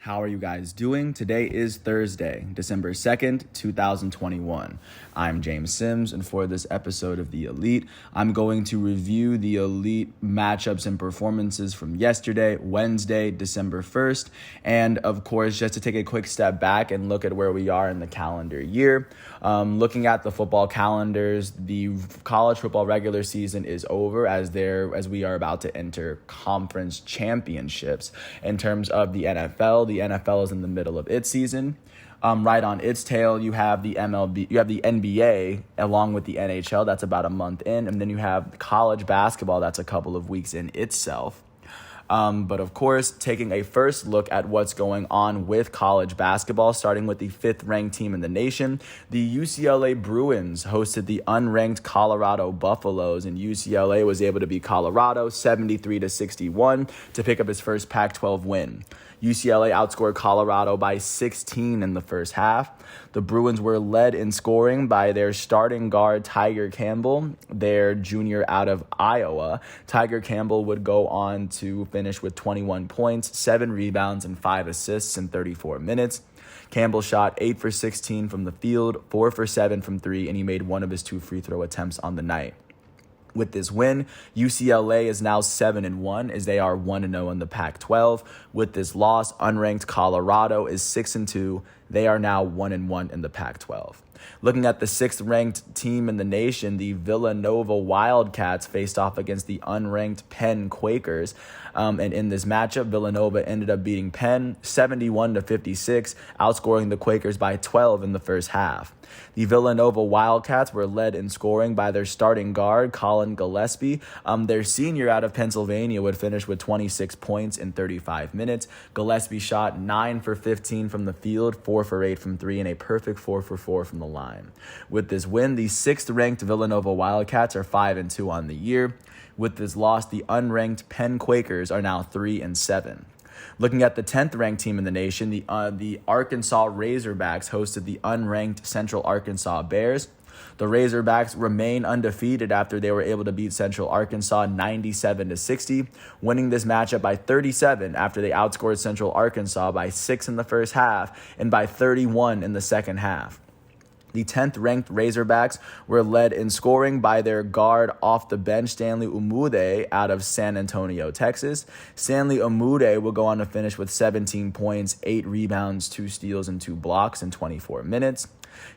How are you guys doing? Today is Thursday, December 2nd, 2021. I'm James Sims, and for this episode of The Elite, I'm going to review the Elite matchups and performances from yesterday, Wednesday, December 1st, and of course, just to take a quick step back and look at where we are in the calendar year. Looking at the football calendars, the college football regular season is over as we are about to enter conference championships. In terms of the NFL is in the middle of its season. Right on its tail, you have the MLB, you have the NBA along with the NHL. That's about a month in, and then you have college basketball. That's a couple of weeks in itself. But of course, taking a first look at what's going on with college basketball, starting with the fifth-ranked team in the nation, the UCLA Bruins hosted the unranked Colorado Buffaloes, and UCLA was able to beat Colorado 73-61 to pick up his first Pac-12 win. UCLA outscored Colorado by 16 in the first half. The Bruins were led in scoring by their starting guard, Tiger Campbell, their junior out of Iowa. Tiger Campbell would go on to finish with 21 points, 7 rebounds, and 5 assists in 34 minutes. Campbell shot 8 for 16 from the field, 4 for 7 from 3, and he made one of his 2 free throw attempts on the night. With this win, UCLA is now 7-1 as they are 1-0 in the Pac-12. With this loss, unranked Colorado is 6-2. They are now 1-1 in the Pac-12. Looking at the sixth-ranked team in the nation, the Villanova Wildcats faced off against the unranked Penn Quakers. And in this matchup, Villanova ended up beating Penn 71-56, outscoring the Quakers by 12 in the first half. The Villanova Wildcats were led in scoring by their starting guard, Colin Gillespie. Their senior out of Pennsylvania would finish with 26 points in 35 minutes. Gillespie shot 9 for 15 from the field, 4 for 8 from 3, and a perfect 4 for 4 from the line. With this win, the sixth-ranked Villanova Wildcats are 5-2 on the year. With this loss, the unranked Penn Quakers are now 3-7. Looking at the 10th-ranked team in the nation, the Arkansas Razorbacks hosted the unranked Central Arkansas Bears. The Razorbacks remain undefeated after they were able to beat Central Arkansas 97-60, winning this matchup by 37 after they outscored Central Arkansas by 6 in the first half and by 31 in the second half. The 10th-ranked Razorbacks were led in scoring by their guard off the bench, Stanley Umude, out of San Antonio, Texas. Stanley Umude will go on to finish with 17 points, 8 rebounds, 2 steals, and 2 blocks in 24 minutes.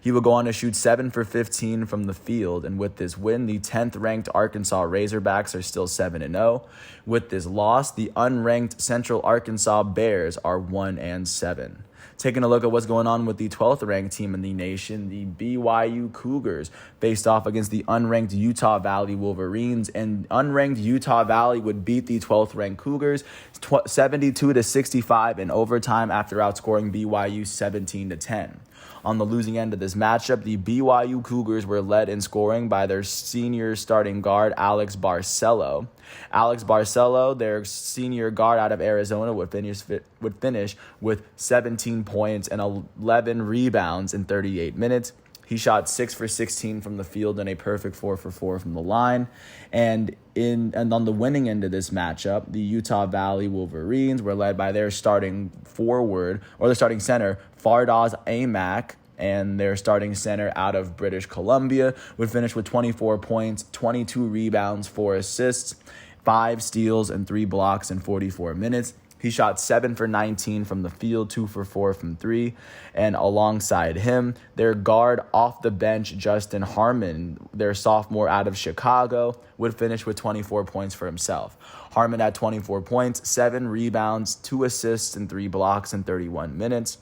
He will go on to shoot 7 for 15 from the field, and with this win, the 10th-ranked Arkansas Razorbacks are still 7-0. With this loss, the unranked Central Arkansas Bears are 1-7. Taking a look at what's going on with the 12th-ranked team in the nation, the BYU Cougars faced off against the unranked Utah Valley Wolverines, and unranked Utah Valley would beat the 12th-ranked Cougars 72-65 in overtime after outscoring BYU 17-10. On the losing end of this matchup, the BYU Cougars were led in scoring by their senior starting guard, Alex Barcelo. Alex Barcelo, their senior guard out of Arizona, would finish with 17 points and 11 rebounds in 38 minutes. He shot 6 for 16 from the field and a perfect 4 for 4 from the line. And on the winning end of this matchup, the Utah Valley Wolverines were led by their starting center, Fardaws Amack, and their starting center out of British Columbia would finish with 24 points, 22 rebounds, 4 assists, 5 steals, and 3 blocks in 44 minutes. He shot 7 for 19 from the field, 2 for 4 from 3. And alongside him, their guard off the bench, Justin Harmon, their sophomore out of Chicago, would finish with 24 points for himself. Harmon had 24 points, 7 rebounds, 2 assists, and 3 blocks in 31 minutes.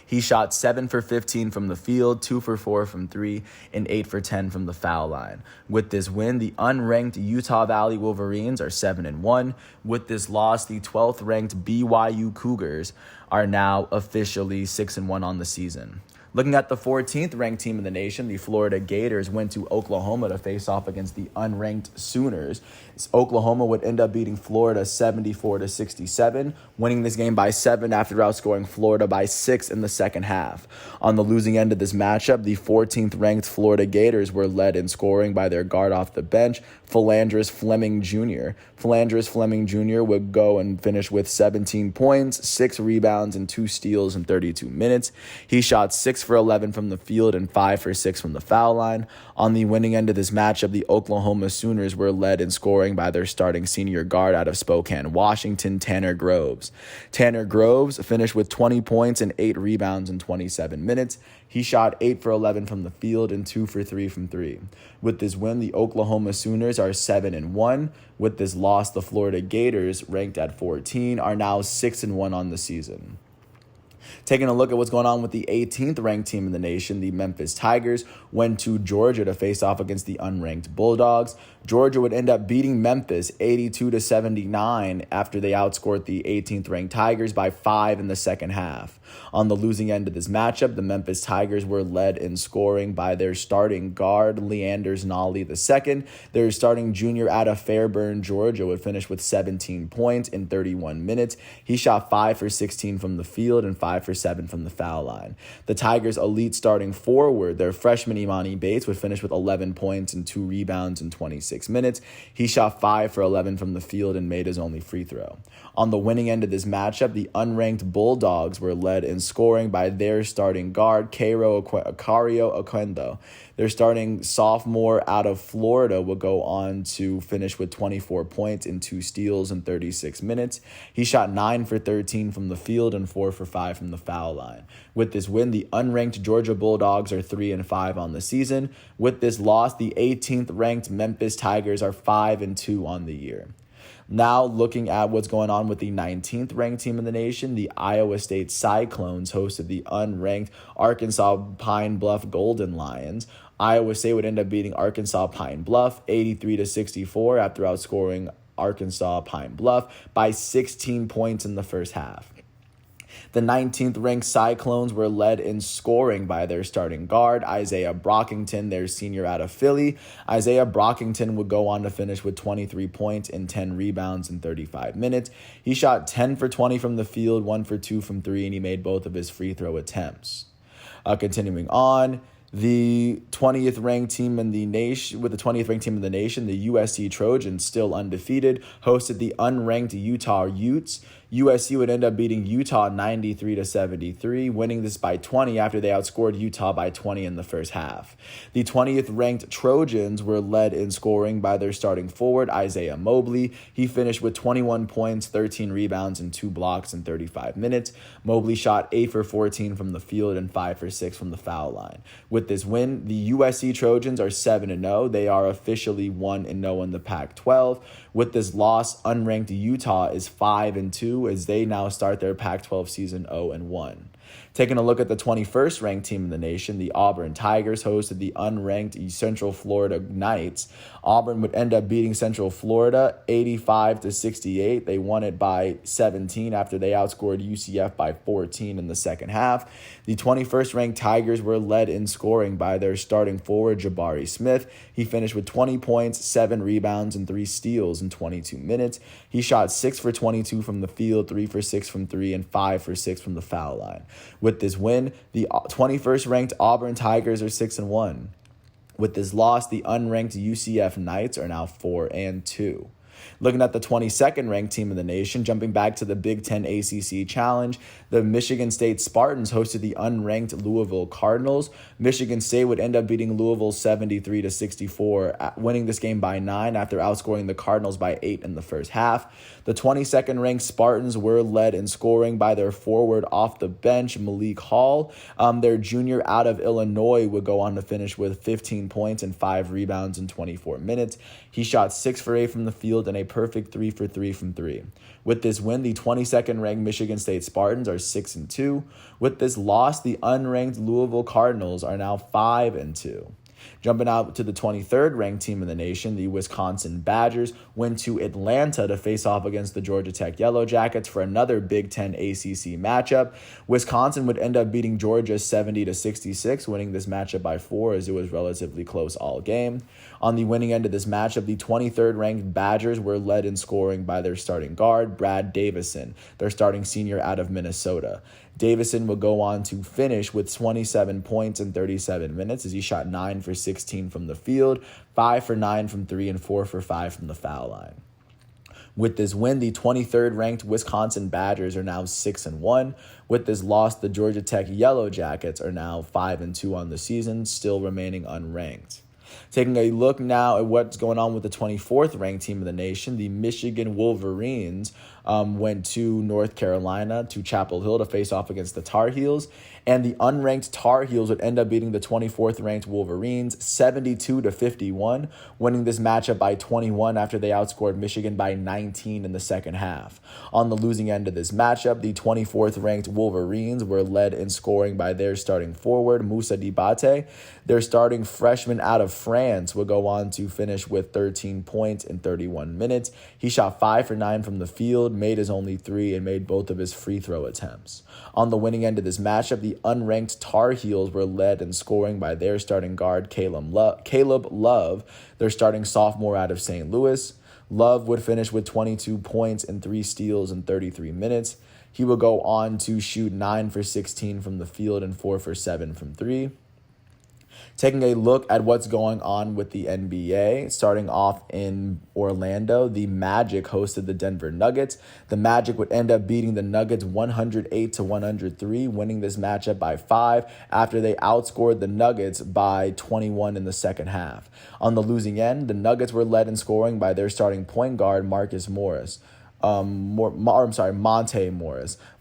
He shot 7 for 15 from the field, 2 for 4 from 3, and 8 for 10 from the foul line. With this win, the unranked Utah Valley Wolverines are 7-1. With this loss, the 12th-ranked BYU Cougars are now officially 6-1 on the season. Looking at the 14th ranked team in the nation, the Florida Gators went to Oklahoma to face off against the unranked Sooners. Oklahoma would end up beating Florida 74-67, winning this game by 7 after outscoring Florida by 6 in the second half. On the losing end of this matchup, the 14th ranked Florida Gators were led in scoring by their guard off the bench, Philandrous Fleming Jr. Philandrous Fleming Jr. would go and finish with 17 points, 6 rebounds, and 2 steals in 32 minutes. He shot 6 for 11 from the field and 5 for 6 from the foul line. On the winning end of this matchup, the Oklahoma Sooners were led in scoring by their starting senior guard out of Spokane, Washington, Tanner Groves. Tanner Groves finished with 20 points and 8 rebounds in 27 minutes. He shot 8 for 11 from the field and 2 for 3 from 3. With this win, the Oklahoma Sooners are 7-1. With this loss, the Florida Gators, ranked at 14, are now 6-1 on the season. Taking a look at what's going on with the 18th ranked team in the nation, the Memphis Tigers went to Georgia to face off against the unranked Bulldogs. Georgia would end up beating Memphis 82-79 after they outscored the 18th ranked Tigers by 5 in the second half. On the losing end of this matchup, the Memphis Tigers were led in scoring by their starting guard, Leanders Nolly II. Their starting junior out of Fairburn, Georgia, would finish with 17 points in 31 minutes. He shot 5 for 16 from the field and 5 for 7 from the foul line. The Tigers' elite starting forward, their freshman Imani Bates, would finish with 11 points and 2 rebounds in 26 minutes. He shot 5 for 11 from the field and made his only free throw. On the winning end of this matchup, the unranked Bulldogs were led in scoring by their starting guard, Cario Oquendo. Their starting sophomore out of Florida would go on to finish with 24 points and 2 steals in 36 minutes. He shot 9 for 13 from the field and 4 for 5 from the foul line. With this win, the unranked Georgia Bulldogs are 3-5 on the season. With this loss, the 18th ranked Memphis Tigers are 5-2 on the year. Now looking at what's going on with the 19th ranked team in the nation, the Iowa State Cyclones hosted the unranked Arkansas Pine Bluff Golden Lions. Iowa State would end up beating Arkansas Pine Bluff 83-64 after outscoring Arkansas Pine Bluff by 16 points in the first half. The 19th ranked Cyclones were led in scoring by their starting guard, Isaiah Brockington, their senior out of Philly. Isaiah Brockington would go on to finish with 23 points and 10 rebounds in 35 minutes. He shot 10 for 20 from the field, 1 for 2 from 3, and he made both of his free throw attempts. Continuing on, the 20th ranked team in the nation, with the 20th ranked team in the nation, the USC Trojans, still undefeated, hosted the unranked Utah Utes. USC would end up beating Utah 93-73, winning this by 20 after they outscored Utah by 20 in the first half. The 20th ranked Trojans were led in scoring by their starting forward, Isaiah Mobley. He finished with 21 points, 13 rebounds, and 2 blocks in 35 minutes. Mobley shot 8 for 14 from the field and 5 for 6 from the foul line. With this win, the USC Trojans are 7-0. They are officially 1-0 in the Pac-12. With this loss, unranked Utah is 5-2 as they now start their Pac-12 season 0-1. Taking a look at the 21st ranked team in the nation, the Auburn Tigers hosted the unranked Central Florida Knights. Auburn would end up beating Central Florida 85-68. They won it by 17 after they outscored UCF by 14 in the second half. The 21st ranked Tigers were led in scoring by their starting forward, Jabari Smith. He finished with 20 points, 7 rebounds, and 3 steals in 22 minutes. He shot 6 for 22 from the field, 3 for 6 from 3, and 5 for 6 from the foul line. With this win, the 21st ranked Auburn Tigers are 6-1. With this loss, the unranked UCF Knights are now 4-2. Looking at the 22nd ranked team in the nation, jumping back to the Big Ten ACC Challenge, the Michigan State Spartans hosted the unranked Louisville Cardinals. Michigan State would end up beating Louisville 73-64, winning this game by 9 after outscoring the Cardinals by 8 in the first half. The 22nd ranked Spartans were led in scoring by their forward off the bench, Malik Hall. Their junior out of Illinois would go on to finish with 15 points and 5 rebounds in 24 minutes. He shot 6 for 8 from the field and a perfect 3 for 3 from 3. With this win, the 22nd ranked Michigan State Spartans are 6-2. With this loss, the unranked Louisville Cardinals are now 5-2. Jumping out to the 23rd ranked team in the nation, the Wisconsin Badgers went to Atlanta to face off against the Georgia Tech Yellow Jackets for another Big Ten ACC matchup. Wisconsin would end up beating Georgia 70-66, winning this matchup by 4 as it was relatively close all game. On the winning end of this matchup, the 23rd ranked Badgers were led in scoring by their starting guard, Brad Davison, their starting senior out of Minnesota. Davison would go on to finish with 27 points in 37 minutes as he shot 9 for 16 from the field, 5 for 9 from 3, and 4 for 5 from the foul line. With this win, the 23rd ranked Wisconsin Badgers are now 6-1. With this loss, the Georgia Tech Yellow Jackets are now 5-2 on the season, still remaining unranked. Taking a look now at what's going on with the 24th ranked team in the nation, the Michigan Wolverines went to North Carolina to Chapel Hill to face off against the Tar Heels, and the unranked Tar Heels would end up beating the 24th ranked Wolverines 72-51, winning this matchup by 21 after they outscored Michigan by 19 in the second half. On the losing end of this matchup, the 24th ranked Wolverines were led in scoring by their starting forward, Moussa Diabate. Their starting freshman out of France would go on to finish with 13 points in 31 minutes. He shot 5 for 9 from the field, made his only 3, and made both of his free throw attempts. On the winning end of this matchup, the unranked Tar Heels were led in scoring by their starting guard, Caleb Love, their starting sophomore out of St. Louis. Love would finish with 22 points and 3 steals in 33 minutes. He would go on to shoot 9 for 16 from the field and 4 for 7 from 3. Taking a look at what's going on with the NBA, starting off in Orlando, the Magic hosted the Denver Nuggets. The Magic would end up beating the Nuggets 108-103, winning this matchup by 5 after they outscored the Nuggets by 21 in the second half. On the losing end, the Nuggets were led in scoring by their starting point guard, Monte Morris.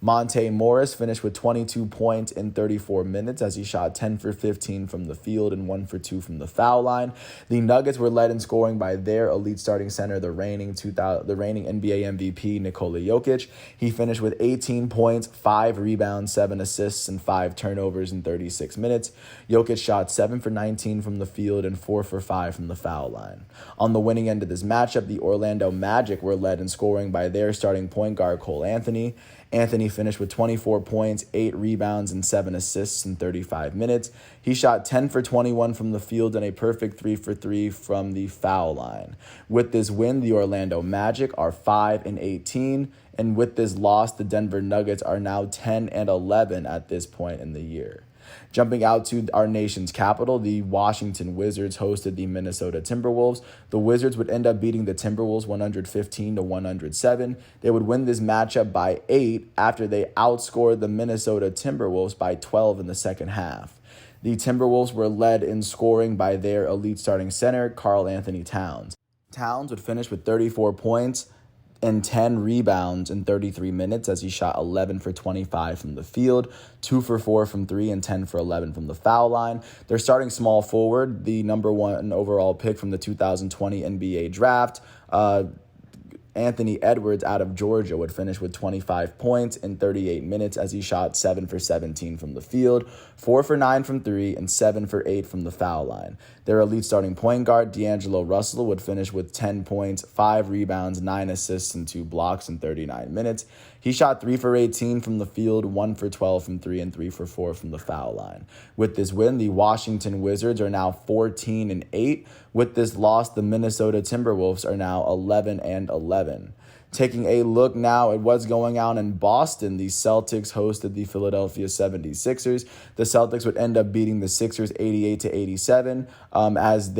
Monte Morris finished with 22 points in 34 minutes as he shot 10 for 15 from the field and 1 for 2 from the foul line. The Nuggets were led in scoring by their elite starting center, the reigning NBA MVP, Nikola Jokic. He finished with 18 points, 5 rebounds, 7 assists, and 5 turnovers in 36 minutes. Jokic shot 7 for 19 from the field and 4 for 5 from the foul line. On the winning end of this matchup, the Orlando Magic were led in scoring by their starting point guard, Cole Anthony. Anthony finished with 24 points, 8 rebounds, and 7 assists in 35 minutes. He shot 10 for 21 from the field and a perfect 3 for 3 from the foul line. With this win, the Orlando Magic are 5-18, and with this loss, the Denver Nuggets are now 10-11 at this point in the year. Jumping out to our nation's capital, the Washington Wizards hosted the Minnesota Timberwolves. The Wizards would end up beating the Timberwolves 115-107. They would win this matchup by 8 after they outscored the Minnesota Timberwolves by 12 in the second half. The Timberwolves were led in scoring by their elite starting center, Karl Anthony Towns. Towns would finish with 34 points and 10 rebounds in 33 minutes as he shot 11 for 25 from the field, 2 for 4 from 3, and 10 for 11 from the foul line. They're starting small forward, the number 1 overall pick from the 2020 NBA draft, Anthony Edwards out of Georgia would finish with 25 points in 38 minutes as he shot 7 for 17 from the field, 4 for 9 from 3, and 7 for 8 from the foul line. Their elite starting point guard, D'Angelo Russell, would finish with 10 points, 5 rebounds, 9 assists, and 2 blocks in 39 minutes. He shot 3 for 18 from the field, 1 for 12 from 3, and 3 for 4 from the foul line. With this win, the Washington Wizards are now 14-8. With this loss, the Minnesota Timberwolves are now 11-11. Taking a look now at what's going on in Boston, the Celtics hosted the Philadelphia 76ers. The Celtics would end up beating the Sixers 88-87 as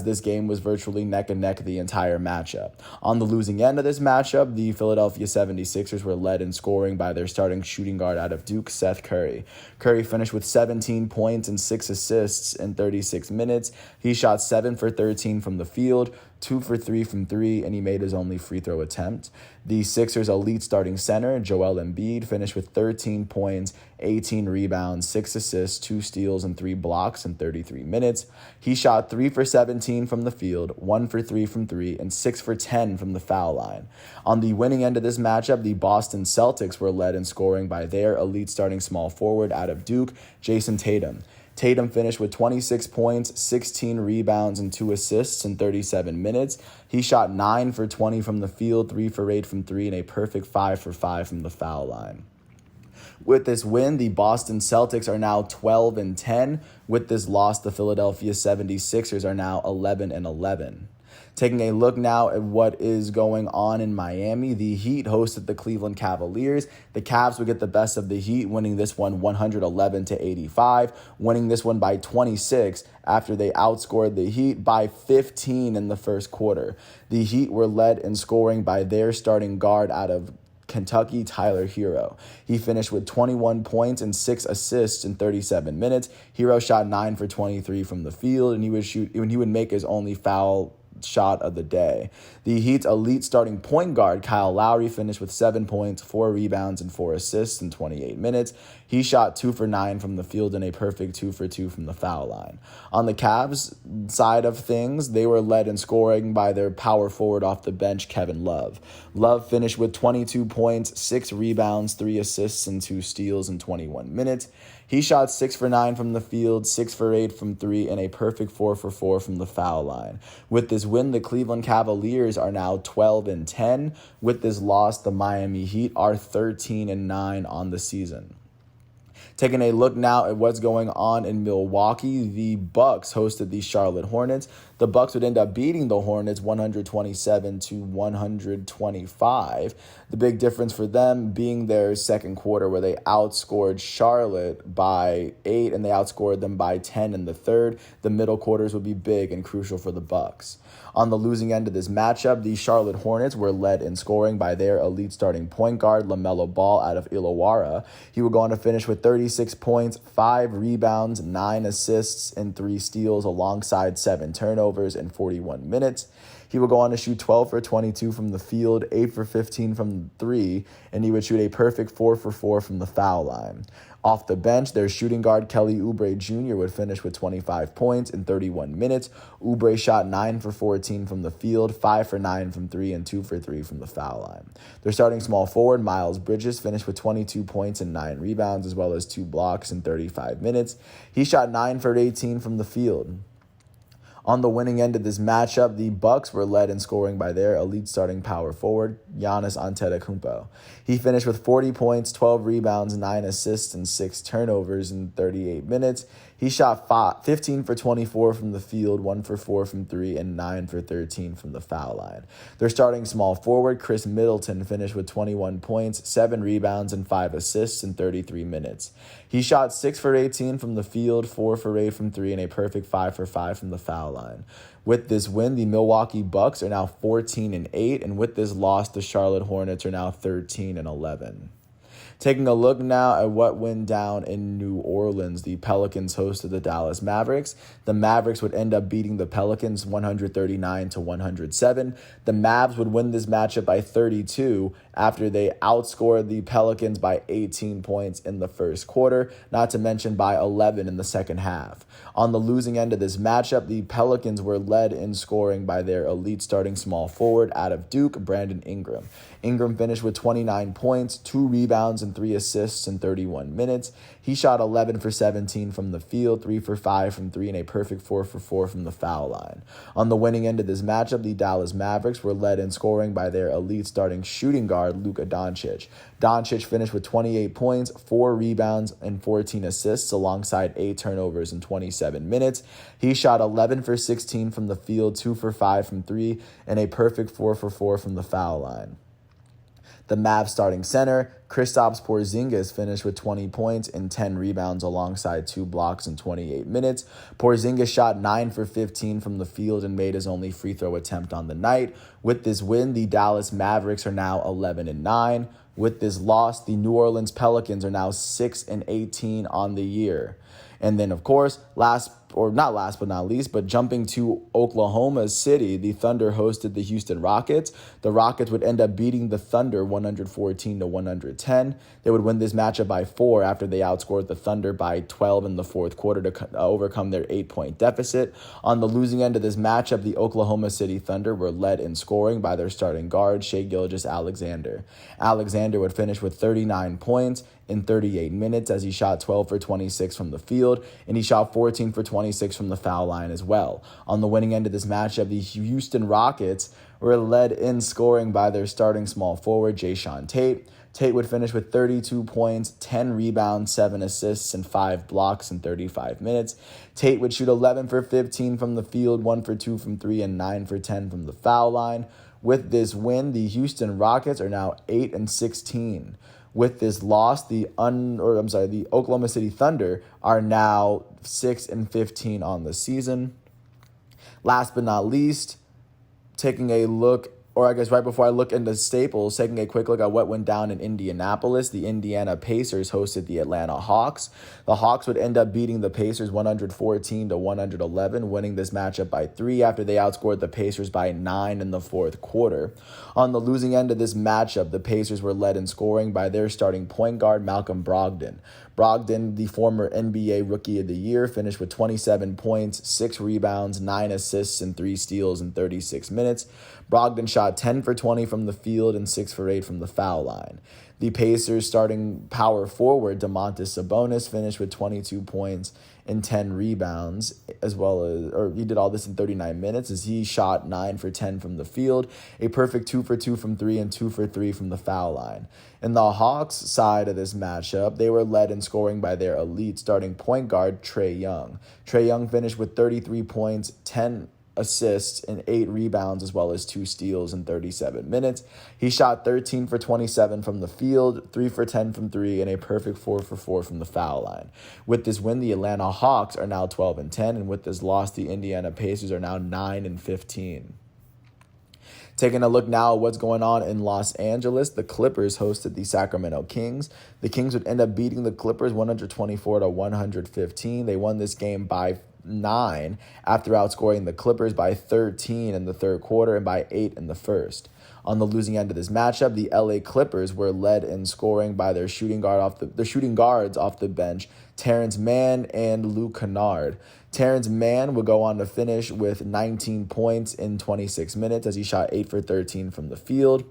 this game was virtually neck and neck the entire matchup. On the losing end of this matchup, the Philadelphia 76ers were led in scoring by their starting shooting guard out of Duke, Seth Curry. Curry finished with 17 points and 6 assists in 36 minutes. He shot 7 for 13 from the field, 2 for 3 from 3, and he made his only free throw attempt. The Sixers' elite starting center, Joel Embiid, finished with 13 points, 18 rebounds, 6 assists, 2 steals, and 3 blocks in 33 minutes. He shot 3 for 17 from the field, 1 for 3 from 3, and 6 for 10 from the foul line. On the winning end of this matchup, the Boston Celtics were led in scoring by their elite starting small forward out of Duke, Jason Tatum. Tatum finished with 26 points, 16 rebounds, and 2 assists in 37 minutes. He shot 9 for 20 from the field, 3 for 8 from 3, and a perfect 5 for 5 from the foul line. With this win, the Boston Celtics are now 12-10. With this loss, the Philadelphia 76ers are now 11-11. Taking a look now at what is going on in Miami, the Heat hosted the Cleveland Cavaliers. The Cavs would get the best of the Heat, winning this one 111-85, winning this one by 26 after they outscored the Heat by 15 in the first quarter. The Heat were led in scoring by their starting guard out of Kentucky, Tyler Hero. He finished with 21 points and 6 assists in 37 minutes. Hero shot 9 for 23 from the field, and he would make his only foul shot of the day. The Heat's elite starting point guard, Kyle Lowry, finished with 7 points, 4 rebounds, and 4 assists in 28 minutes. He shot 2 for 9 from the field and a perfect 2 for 2 from the foul line. On the Cavs side of things, they were led in scoring by their power forward off the bench, Kevin Love. Love finished with 22 points, 6 rebounds, 3 assists, and 2 steals in 21 minutes. He shot 6 for 9 from the field, 6 for 8 from 3, and a perfect 4 for 4 from the foul line. With this win, the Cleveland Cavaliers are now 12-10. With this loss, the Miami Heat are 13-9 on the season. Taking a look now at what's going on in Milwaukee, the Bucks hosted the Charlotte Hornets. The Bucks would end up beating the Hornets 127-125. The big difference for them being their second quarter, where they outscored Charlotte by 8 and they outscored them by 10 in the third. The middle quarters would be big and crucial for the Bucks. On the losing end of this matchup, the Charlotte Hornets were led in scoring by their elite starting point guard, LaMelo Ball, out of Illawarra. He would go on to finish with 36 points, 5 rebounds, 9 assists, and 3 steals alongside 7 turnovers in 41 minutes. He would go on to shoot 12 for 22 from the field, 8 for 15 from 3, and he would shoot a perfect 4 for 4 from the foul line. Off the bench, their shooting guard, Kelly Oubre Jr., would finish with 25 points in 31 minutes. Oubre shot 9 for 14 from the field, 5 for 9 from 3, and 2 for 3 from the foul line. Their starting small forward, Miles Bridges, finished with 22 points and 9 rebounds, as well as 2 blocks in 35 minutes. He shot 9 for 18 from the field. On the winning end of this matchup, the Bucks were led in scoring by their elite starting power forward, Giannis Antetokounmpo. He finished with 40 points, 12 rebounds, 9 assists, and 6 turnovers in 38 minutes. He shot 15 for 24 from the field, 1 for 4 from 3, and 9 for 13 from the foul line. Their starting small forward, Chris Middleton, finished with 21 points, 7 rebounds, and 5 assists in 33 minutes. He shot 6 for 18 from the field, 4 for 8 from 3, and a perfect 5 for 5 from the foul line. With this win, the Milwaukee Bucks are now 14-8, and with this loss, the Charlotte Hornets are now 13-11. Taking a look now at what went down in New Orleans, the Pelicans hosted the Dallas Mavericks. The Mavericks would end up beating the Pelicans 139-107. The Mavs would win this matchup by 32 after they outscored the Pelicans by 18 points in the first quarter, not to mention by 11 in the second half. On the losing end of this matchup, the Pelicans were led in scoring by their elite starting small forward out of Duke, Brandon Ingram. Ingram finished with 29 points, 2 rebounds, and 3 assists in 31 minutes. He shot 11 for 17 from the field, 3 for 5 from 3, and a perfect 4 for 4 from the foul line. On the winning end of this matchup, the Dallas Mavericks were led in scoring by their elite starting shooting guard, Luka Doncic. Doncic finished with 28 points, 4 rebounds, and 14 assists alongside 8 turnovers in 27 minutes. He shot 11 for 16 from the field, 2 for 5 from 3, and a perfect 4 for 4 from the foul line. The Mavs starting center, Kristaps Porzingis, finished with 20 points and 10 rebounds alongside 2 blocks in 28 minutes. Porzingis shot 9 for 15 from the field and made his only free throw attempt on the night. With this win, the Dallas Mavericks are now 11-9. With this loss, the New Orleans Pelicans are now 6-18 on the year. And then, of course, last or not last but not least, but jumping to Oklahoma City, the Thunder hosted the Houston Rockets. The Rockets would end up beating the Thunder 114-110. They would win this matchup by 4 after they outscored the Thunder by 12 in the fourth quarter to overcome their 8-point deficit. On the losing end of this matchup, the Oklahoma City Thunder were led in scoring by their starting guard, Shai Gilgeous-Alexander. Alexander would finish with 39 points in 38 minutes as he shot 12 for 26 from the field, and he shot 14 for 26 from the foul line as well. On the winning end of this matchup, the Houston Rockets were led in scoring by their starting small forward, Jae'Sean Tate. Tate would finish with 32 points, 10 rebounds, 7 assists, and 5 blocks in 35 minutes. Tate would shoot 11 for 15 from the field, 1 for 2 from 3, and 9 for 10 from the foul line. With this win, the Houston Rockets are now 8-16. With this loss, the Oklahoma City Thunder are now 6-15 on the season. Last but not least, taking a look, or I guess right before I look into Staples, taking a quick look at what went down in Indianapolis. The Indiana Pacers hosted the Atlanta Hawks. The Hawks would end up beating the Pacers 114-111, winning this matchup by 3 after they outscored the Pacers by 9 in the fourth quarter. On the losing end of this matchup, the Pacers were led in scoring by their starting point guard, Malcolm Brogdon. Brogdon, the former NBA Rookie of the Year, finished with 27 points, 6 rebounds, 9 assists, and 3 steals in 36 minutes. Brogdon shot 10 for 20 from the field and 6 for 8 from the foul line. The Pacers starting power forward, Domantas Sabonis, finished with 22 points and 10 rebounds, he did all this in 39 minutes as he shot 9 for 10 from the field, a perfect 2 for 2 from 3 and 2 for 3 from the foul line. In the Hawks side of this matchup, they were led in scoring by their elite starting point guard, Trae Young. Trae Young finished with 33 points, 10 assists, and 8 rebounds, as well as 2 steals in 37 minutes. He shot 13 for 27 from the field, 3 for 10 from 3, and a perfect 4 for 4 from the foul line. With this win, the Atlanta Hawks are now 12-10, and with this loss, the Indiana Pacers are now 9-15. Taking a look now at what's going on in Los Angeles, the Clippers hosted the Sacramento Kings. The Kings would end up beating the Clippers 124-115. They won this game by 9 after outscoring the Clippers by 13 in the third quarter and by 8 in the first. On the losing end of this matchup, the LA Clippers were led in scoring by their shooting guards off the bench, Terrence Mann and Luke Kennard. Terrence Mann would go on to finish with 19 points in 26 minutes as he shot 8 for 13 from the field.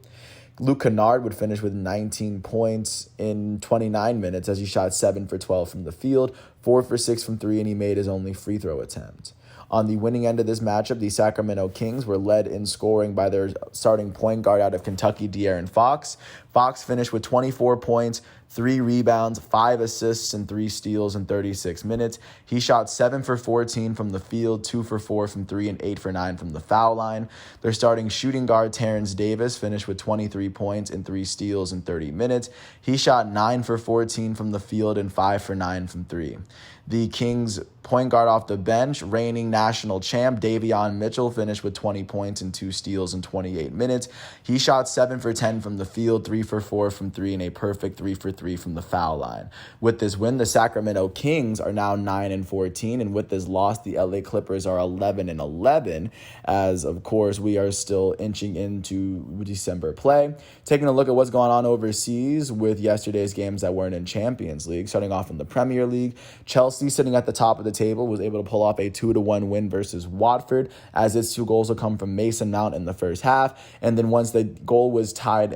Luke Kennard would finish with 19 points in 29 minutes as he shot 7 for 12 from the field, 4 for 6 from 3, and he made his only free throw attempt. On the winning end of this matchup, the Sacramento Kings were led in scoring by their starting point guard out of Kentucky, De'Aaron Fox. Fox finished with 24 points, 3 rebounds, 5 assists, and 3 steals in 36 minutes. He shot 7 for 14 from the field, 2 for 4 from 3, and 8 for 9 from the foul line. Their starting shooting guard, Terrence Davis, finished with 23 points and 3 steals in 30 minutes. He shot 9 for 14 from the field and 5 for 9 from 3. The Kings point guard off the bench, reigning national champ Davion Mitchell, finished with 20 points and 2 steals in 28 minutes. He shot 7 for 10 from the field, 3 for 4 from 3, and a perfect 3 for 3 from the foul line. With this win, the Sacramento Kings are now 9-14, and with this loss, the LA Clippers are 11-11, as of course we are still inching into December play. Taking a look at what's going on overseas with yesterday's games that weren't in Champions League, starting off in the Premier League, Chelsea, sitting at the top of the table, was able to pull off a 2-1 win versus Watford, as its 2 goals will come from Mason Mount in the first half, and then once the goal was tied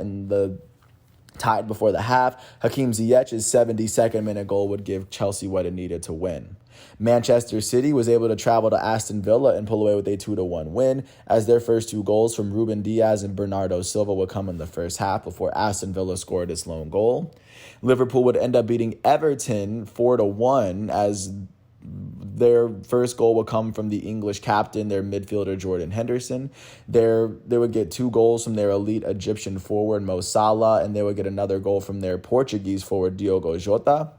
before the half, Hakeem Ziyech's 72nd minute goal would give Chelsea what it needed to win. Manchester City was able to travel to Aston Villa and pull away with a 2-1 win, as their first 2 goals from Ruben Diaz and Bernardo Silva would come in the first half before Aston Villa scored its lone goal. Liverpool would end up beating Everton 4-1, as their first goal would come from the English captain, their midfielder Jordan Henderson. They would get 2 goals from their elite Egyptian forward Mo Salah, and they would get another goal from their Portuguese forward Diogo Jota.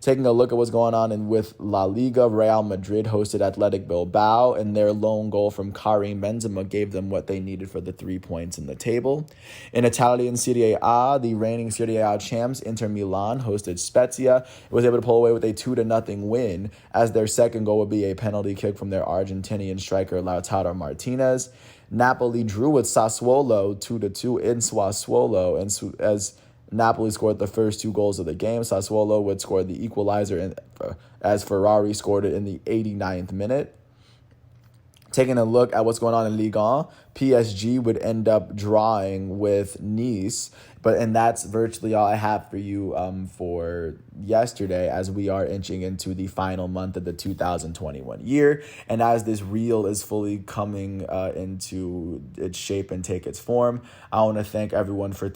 Taking a look at what's going on with La Liga, Real Madrid hosted Athletic Bilbao, and their lone goal from Karim Benzema gave them what they needed for the 3 points in the table. In Italian Serie A, the reigning Serie A champs Inter Milan hosted Spezia. It was able to pull away with a 2-0 win, as their second goal would be a penalty kick from their Argentinian striker Lautaro Martinez. Napoli drew with Sassuolo 2-2 in Sassuolo, and as Napoli scored the first 2 goals of the game, Sassuolo would score the equalizer as Ferrari scored it in the 89th minute. Taking a look at what's going on in Ligue 1, PSG would end up drawing with Nice, and that's virtually all I have for you for yesterday, as we are inching into the final month of the 2021 year, and as this reel is fully coming into its shape and take its form, I want to thank everyone for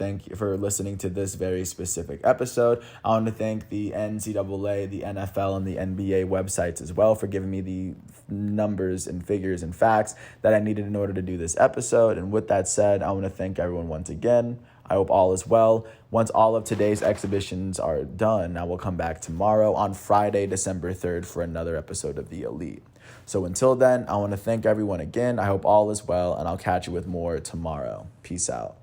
listening to this very specific episode. I want to thank the NCAA, the NFL, and the NBA websites as well for giving me the numbers and figures and facts that I needed in order to do this episode. And with that said, I want to thank everyone once again. I hope all is well. Once all of today's exhibitions are done, I will come back tomorrow on Friday, December 3rd for another episode of The Elite. So until then, I want to thank everyone again. I hope all is well, and I'll catch you with more tomorrow. Peace out.